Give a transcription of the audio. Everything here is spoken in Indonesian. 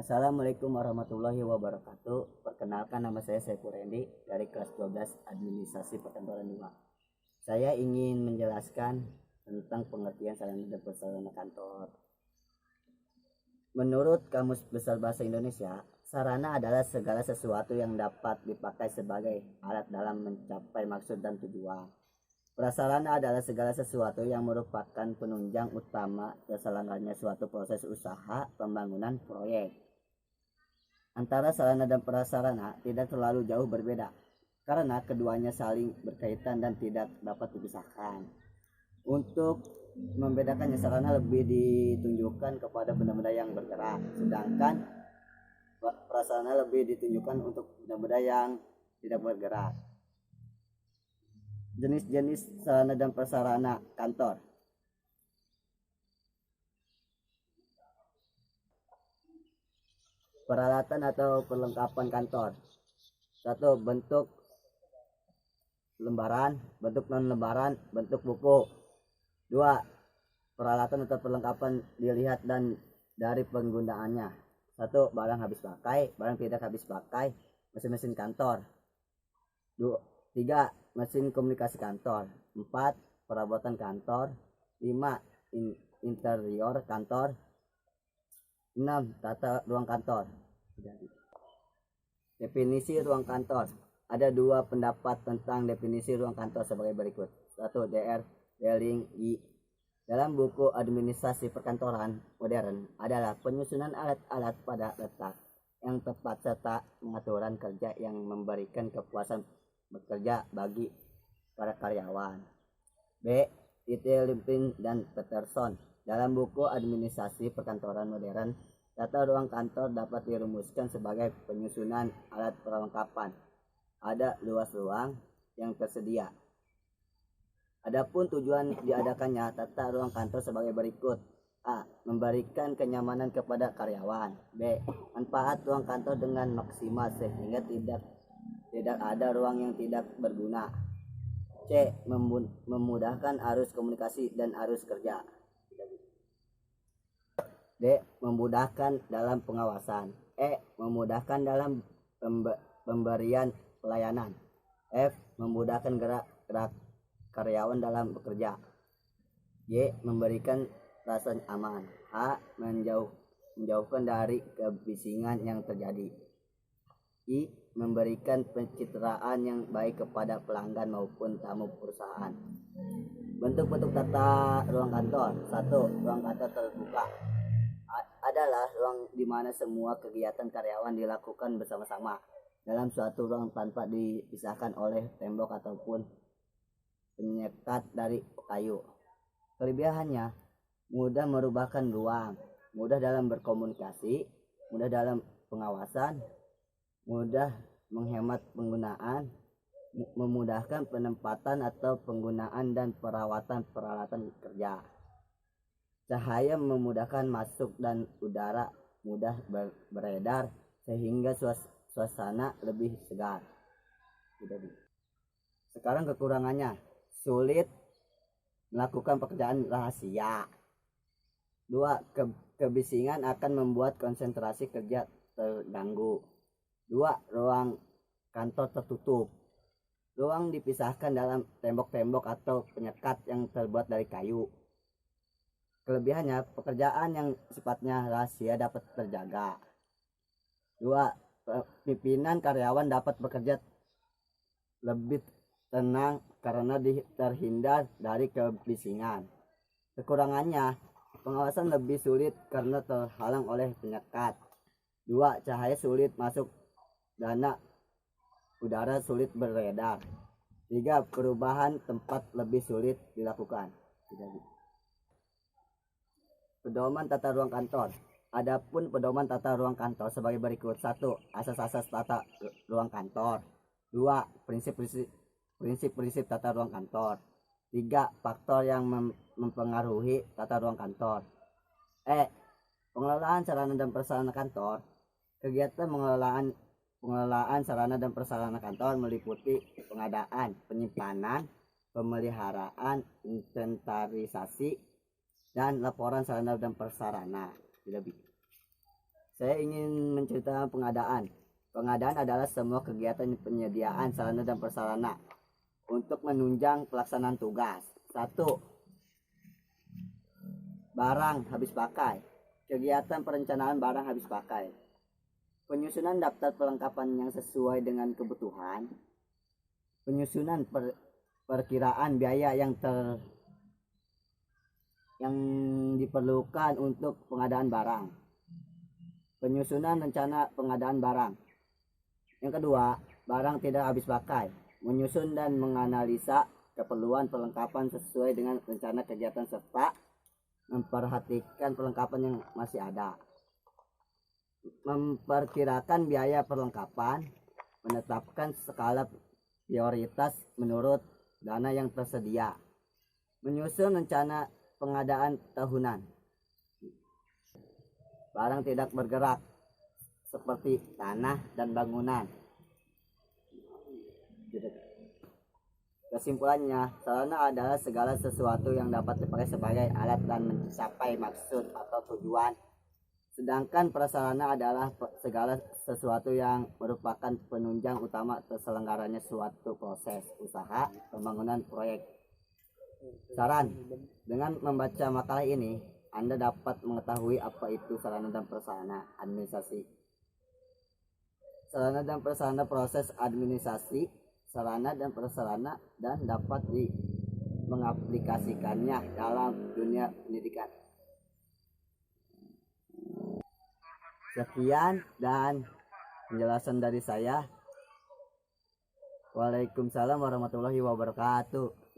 Assalamualaikum warahmatullahi wabarakatuh. Perkenalkan, nama saya Saiful Rendi dari kelas 12 Administrasi Perkantoran 5. Saya ingin menjelaskan tentang pengertian sarana dan prasarana kantor. Menurut Kamus Besar Bahasa Indonesia, sarana adalah segala sesuatu yang dapat dipakai sebagai alat dalam mencapai maksud dan tujuan. Prasarana adalah segala sesuatu yang merupakan penunjang utama terselenggaranya suatu proses usaha pembangunan proyek. Antara sarana dan prasarana tidak terlalu jauh berbeda, karena keduanya saling berkaitan dan tidak dapat dipisahkan. Untuk membedakannya, sarana lebih ditunjukkan kepada benda-benda yang bergerak, sedangkan prasarana lebih ditunjukkan untuk benda-benda yang tidak bergerak. Jenis-jenis sarana dan prasarana kantor. Peralatan atau perlengkapan kantor. 1. Bentuk lembaran, bentuk non lembaran, bentuk buku. 2. Peralatan atau perlengkapan dilihat dan dari penggunaannya. 1. Barang habis pakai, barang tidak habis pakai, mesin-mesin kantor. 3. Mesin komunikasi kantor. 4. Perabotan kantor. 5. Interior kantor. 6. Tata ruang kantor. Definisi ruang kantor. Ada dua pendapat tentang definisi ruang kantor sebagai berikut. 1. Dr. Delling I. Dalam buku Administrasi Perkantoran Modern adalah penyusunan alat-alat pada letak yang tepat serta pengaturan kerja yang memberikan kepuasan bekerja bagi para karyawan. B. T.T. Limping dan Peterson. Dalam buku Administrasi Perkantoran Modern, tata ruang kantor dapat dirumuskan sebagai penyusunan alat perlengkapan. Ada luas ruang yang tersedia. Adapun tujuan diadakannya tata ruang kantor sebagai berikut. A. Memberikan kenyamanan kepada karyawan. B. Manfaat ruang kantor dengan maksimal sehingga tidak ada ruang yang tidak berguna. C. Memudahkan arus komunikasi dan arus kerja. D. Memudahkan dalam pengawasan. E. Memudahkan dalam pemberian pelayanan. F. Memudahkan gerak karyawan dalam bekerja. Y. Memberikan rasa aman. H. Menjauhkan dari kebisingan yang terjadi. I. Memberikan pencitraan yang baik kepada pelanggan maupun tamu perusahaan. Bentuk-bentuk tata ruang kantor. 1. Ruang kantor terbuka adalah ruang di mana semua kegiatan karyawan dilakukan bersama-sama dalam suatu ruang tanpa dipisahkan oleh tembok ataupun penyekat dari kayu. Kelebihannya, mudah merubahkan ruang, mudah dalam berkomunikasi, mudah dalam pengawasan, mudah menghemat penggunaan, memudahkan penempatan atau penggunaan dan perawatan peralatan kerja. Cahaya memudahkan masuk dan udara mudah beredar sehingga suasana lebih segar. Sekarang kekurangannya, sulit melakukan pekerjaan rahasia. 2. Kebisingan akan membuat konsentrasi kerja terganggu. 2. Ruang kantor tertutup. Ruang dipisahkan dalam tembok-tembok atau penyekat yang terbuat dari kayu. Kelebihannya, pekerjaan yang sifatnya rahasia dapat terjaga. 2. Pimpinan karyawan dapat bekerja lebih tenang karena terhindar dari kebisingan. Kekurangannya, pengawasan lebih sulit karena terhalang oleh penyekat. 2. Cahaya sulit masuk dan udara sulit beredar. 3. Perubahan tempat lebih sulit dilakukan. Pedoman tata ruang kantor. Adapun pedoman tata ruang kantor sebagai berikut. 1. Asas-asas tata ruang kantor. 2. Prinsip-prinsip tata ruang kantor. 3. Faktor yang mempengaruhi tata ruang kantor. E. Pengelolaan sarana dan prasarana kantor. Kegiatan pengelolaan sarana dan prasarana kantor meliputi pengadaan, penyimpanan, pemeliharaan, inventarisasi, dan laporan sarana dan prasarana. Saya ingin menceritakan pengadaan. Pengadaan adalah semua kegiatan penyediaan sarana dan prasarana untuk menunjang pelaksanaan tugas. 1. Barang habis pakai. Kegiatan perencanaan barang habis pakai. Penyusunan daftar perlengkapan yang sesuai dengan kebutuhan. Penyusunan perkiraan biaya yang diperlukan untuk pengadaan barang. Penyusunan rencana pengadaan barang. Yang kedua, barang tidak habis pakai. Menyusun dan menganalisa keperluan perlengkapan sesuai dengan rencana kegiatan serta memperhatikan perlengkapan yang masih ada. Memperkirakan biaya perlengkapan, menetapkan skala prioritas menurut dana yang tersedia. Menyusun rencana pengadaan tahunan. Barang tidak bergerak seperti tanah dan bangunan. Kesimpulannya, sarana adalah segala sesuatu yang dapat dipakai sebagai alat dan mencapai maksud atau tujuan. Sedangkan prasarana adalah segala sesuatu yang merupakan penunjang utama terselenggaranya suatu proses usaha pembangunan proyek. Saran, dengan membaca makalah ini, Anda dapat mengetahui apa itu sarana dan prasarana administrasi. Sarana dan prasarana proses administrasi, sarana dan prasarana, dan dapat mengaplikasikannya dalam dunia pendidikan. Sekian dan penjelasan dari saya. Waalaikumsalam warahmatullahi wabarakatuh.